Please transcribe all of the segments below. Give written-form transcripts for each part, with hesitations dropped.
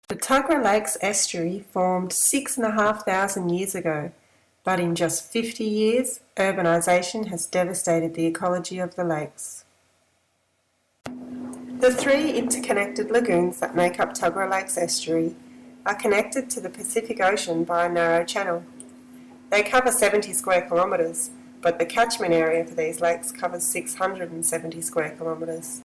The Tuggerah-Lakes-Estuary formed 6,500 years ago, but in just 50 years, urbanisation has devastated the ecology of the lakes. The three interconnected lagoons that make up Tuggerah-Lakes-Estuary are connected to the Pacific Ocean by a narrow channel. They cover 70 square kilometres, but the catchment area for these lakes covers 670 square kilometres.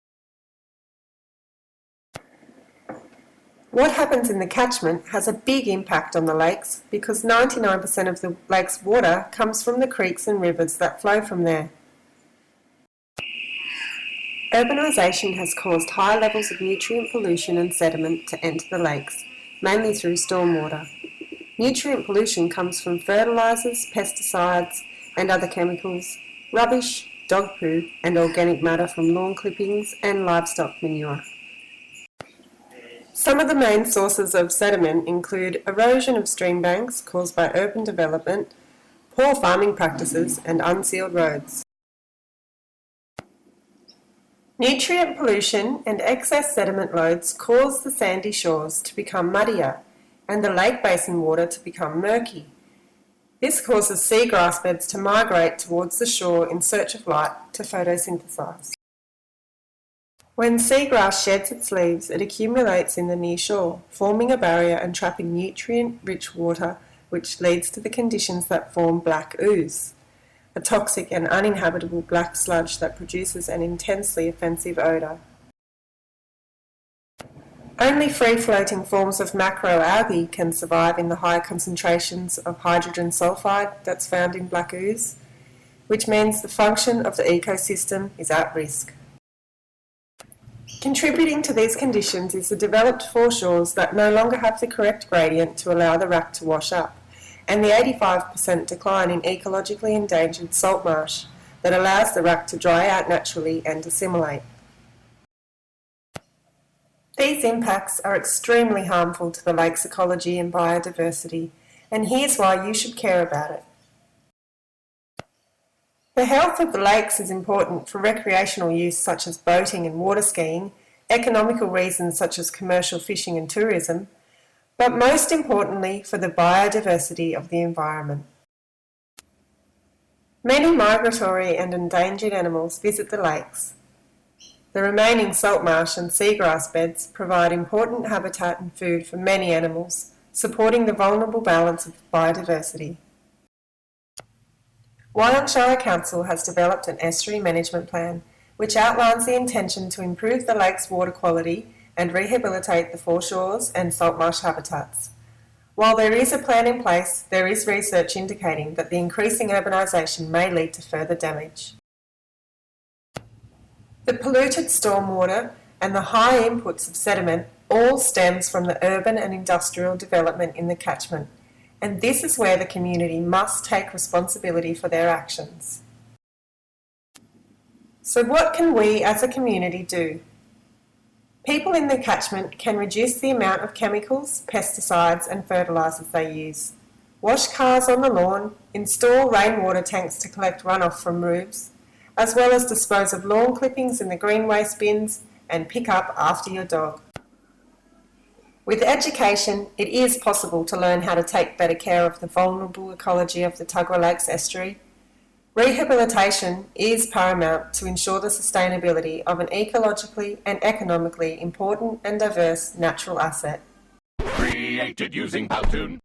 What happens in the catchment has a big impact on the lakes because 99% of the lake's water comes from the creeks and rivers that flow from there. Urbanisation has caused high levels of nutrient pollution and sediment to enter the lakes, mainly through stormwater. Nutrient pollution comes from fertilisers, pesticides and other chemicals, rubbish, dog poo and organic matter from lawn clippings and livestock manure. Some of the main sources of sediment include erosion of stream banks caused by urban development, poor farming practices and unsealed roads. Nutrient pollution and excess sediment loads cause the sandy shores to become muddier and the lake basin water to become murky. This causes seagrass beds to migrate towards the shore in search of light to photosynthesize. When seagrass sheds its leaves, it accumulates in the near shore, forming a barrier and trapping nutrient-rich water, which leads to the conditions that form black ooze, a toxic and uninhabitable black sludge that produces an intensely offensive odour. Only free-floating forms of macroalgae can survive in the high concentrations of hydrogen sulfide that's found in black ooze, which means the function of the ecosystem is at risk. Contributing to these conditions is the developed foreshores that no longer have the correct gradient to allow the rack to wash up, and the 85% decline in ecologically endangered salt marsh that allows the rack to dry out naturally and assimilate. These impacts are extremely harmful to the lake's ecology and biodiversity, and here's why you should care about it. The health of the lakes is important for recreational use such as boating and water skiing, economical reasons such as commercial fishing and tourism, but most importantly for the biodiversity of the environment. Many migratory and endangered animals visit the lakes. The remaining salt marsh and seagrass beds provide important habitat and food for many animals, supporting the vulnerable balance of biodiversity. Wyong Shire Council has developed an estuary management plan which outlines the intention to improve the lake's water quality and rehabilitate the foreshores and salt marsh habitats. While there is a plan in place, there is research indicating that the increasing urbanisation may lead to further damage. The polluted stormwater and the high inputs of sediment all stems from the urban and industrial development in the catchment, and this is where the community must take responsibility for their actions. So what can we as a community do? People in the catchment can reduce the amount of chemicals, pesticides and fertilisers they use, wash cars on the lawn, install rainwater tanks to collect runoff from roofs, as well as dispose of lawn clippings in the green waste bins and pick up after your dog. With education, it is possible to learn how to take better care of the vulnerable ecology of the Tuggerah-Lakes-Estuary. Rehabilitation is paramount to ensure the sustainability of an ecologically and economically important and diverse natural asset. Created using Powtoon.